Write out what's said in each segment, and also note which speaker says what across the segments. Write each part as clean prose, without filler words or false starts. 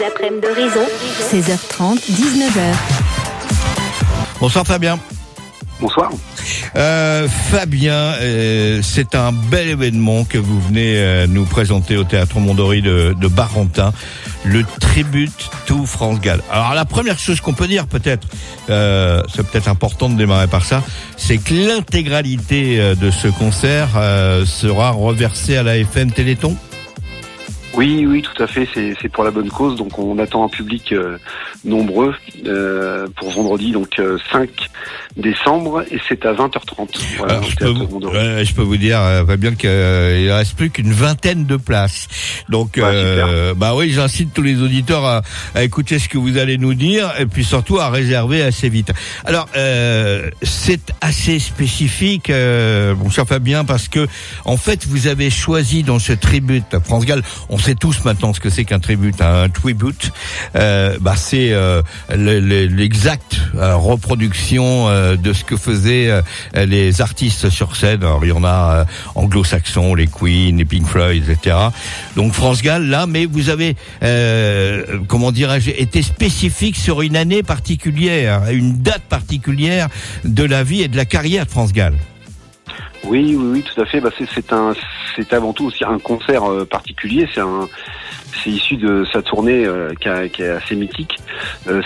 Speaker 1: Les après-midi d'Horizon.
Speaker 2: 16h30, 19h.
Speaker 3: Bonsoir Fabien.
Speaker 4: Bonsoir.
Speaker 3: Fabien, c'est un bel événement que vous venez nous présenter au Théâtre Mondori de Barentin, le Tribute to France Gall. Alors la première chose qu'on peut dire peut-être, c'est peut-être important de démarrer par ça, c'est que l'intégralité de ce concert sera reversée à la FM Téléthon.
Speaker 4: Oui, tout à fait, c'est pour la bonne cause, donc on attend un public nombreux pour vendredi, donc 5 décembre, et c'est à 20h30. Voilà,
Speaker 3: je peux vous dire, Fabien, qu'il ne reste plus qu'une vingtaine de places. Donc, oui, j'incite tous les auditeurs à écouter ce que vous allez nous dire, et puis surtout à réserver assez vite. Alors, c'est assez spécifique, mon cher Fabien, parce que, en fait, vous avez choisi dans ce tribute à France Gall, on sait tous maintenant ce que c'est qu'un tribute, un tribute. C'est l'exacte reproduction de ce que faisaient les artistes sur scène. Alors, il y en a anglo-saxons, les Queen, les Pink Floyd, etc. Donc France Gall, là, mais vous avez, été spécifique sur une année particulière, une date particulière de la vie et de la carrière de France Gall.
Speaker 4: Oui, tout à fait. C'est avant tout aussi un concert particulier. C'est issu de sa tournée qui est assez mythique.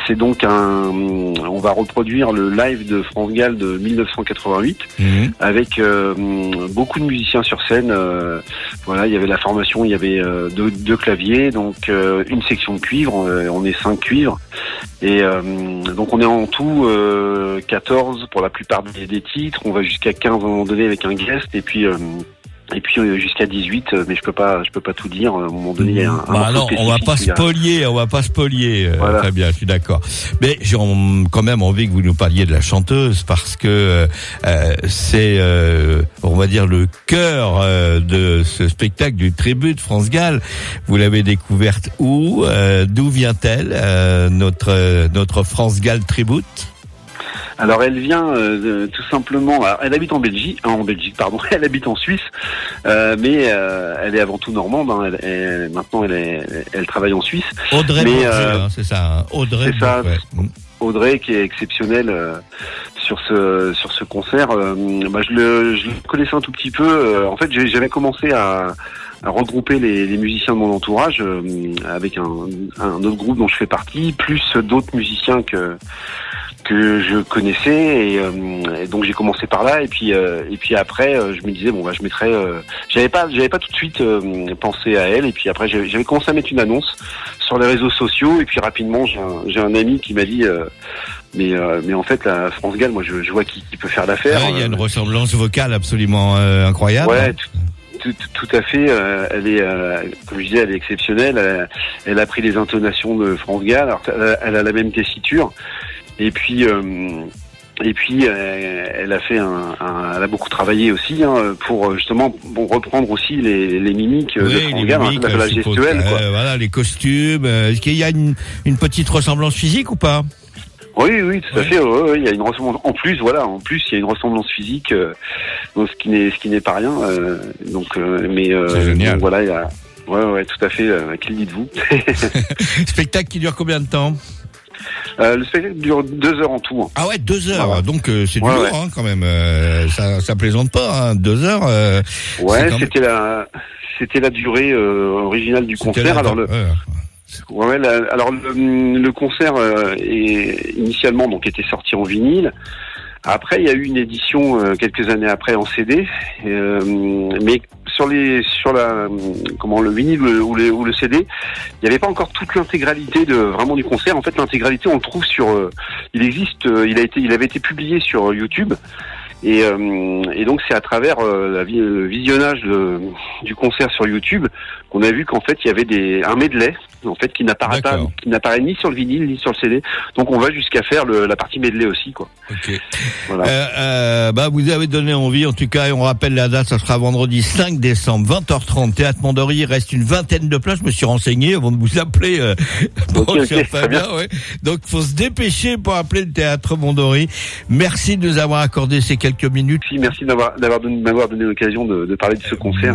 Speaker 4: C'est donc on va reproduire le live de France Gall de 1988 avec beaucoup de musiciens sur scène. Il y avait la formation, il y avait deux claviers, donc une section de cuivre. On est 5 cuivres. Et donc on est en tout 14 pour la plupart des titres. On va jusqu'à 15 à un moment donné avec un guest, et puis jusqu'à 18, mais je peux pas tout dire. À un moment donné, il y a un
Speaker 3: non, on va pas spolier.
Speaker 4: Voilà.
Speaker 3: Très bien, je suis d'accord. Mais j'ai quand même envie que vous nous parliez de la chanteuse, parce que c'est, on va dire, le cœur de ce spectacle du Tribute France Gall. Vous l'avez découverte où? D'où vient-elle, notre France Gall Tribute?
Speaker 4: Alors elle vient tout simplement. Alors, elle habite elle habite en Suisse, mais elle est avant tout normande. Maintenant, elle travaille en Suisse.
Speaker 3: Audrey, c'est ça. Hein. Audrey,
Speaker 4: c'est ça. Ouais. Audrey qui est exceptionnelle sur ce concert. Je le connaissais un tout petit peu. En fait, j'avais commencé à regrouper les musiciens de mon entourage avec un autre groupe dont je fais partie, plus d'autres musiciens que je connaissais, et donc j'ai commencé par là, et puis après je me disais je mettrais j'avais pas tout de suite pensé à elle, et puis après j'avais commencé à mettre une annonce sur les réseaux sociaux, et puis rapidement j'ai un ami qui m'a dit mais en fait la France Gall, moi je vois qui peut faire l'affaire.
Speaker 3: Il y a une ressemblance vocale absolument incroyable.
Speaker 4: Ouais. Tout à fait. Elle est, comme je disais, elle est exceptionnelle. Elle a pris les intonations de France Gall. Alors, elle a la même tessiture. Et puis elle a fait elle a beaucoup travaillé aussi pour justement reprendre aussi les mimiques de France Gall, la gestuelle.
Speaker 3: Voilà, les costumes. Est-ce qu'il y a une petite ressemblance physique ou pas?
Speaker 4: Oui, tout à fait. Il y a une ressemblance. En plus, il y a une ressemblance physique, ce qui n'est pas rien.
Speaker 3: C'est génial.
Speaker 4: Donc, voilà, il y a. Ouais, tout à fait. Qui dites-vous?
Speaker 3: Spectacle qui dure combien de temps?
Speaker 4: Le spectacle dure 2 heures en tout. Hein.
Speaker 3: Ah ouais, 2 heures. Ah ouais. Donc c'est du lourd, hein, quand même. Ça plaisante pas, hein, 2 heures.
Speaker 4: C'était la durée originale du concert. Alors le concert initialement était sorti en vinyle. Après, il y a eu une édition quelques années après en CD, mais sur le vinyle ou le CD, il n'y avait pas encore toute l'intégralité du concert. En fait, l'intégralité, on le trouve il avait été publié sur YouTube. Et donc c'est à travers le visionnage du concert sur YouTube qu'on a vu qu'en fait il y avait un medley en fait qui n'apparaît ni sur le vinyle ni sur le CD. Donc on va jusqu'à faire la partie medley aussi, quoi.
Speaker 3: Ok.
Speaker 4: Voilà.
Speaker 3: Vous avez donné envie en tout cas, et on rappelle la date, ça sera vendredi 5 décembre 20h30, Théâtre Mondori. Il reste une vingtaine de places. Je me suis renseigné avant de vous appeler. Fabien, ouais. Donc faut se dépêcher pour appeler le Théâtre Mondori. Merci de nous avoir accordé ces quelques minutes.
Speaker 4: Merci de m'avoir donné l'occasion de parler de ce concert.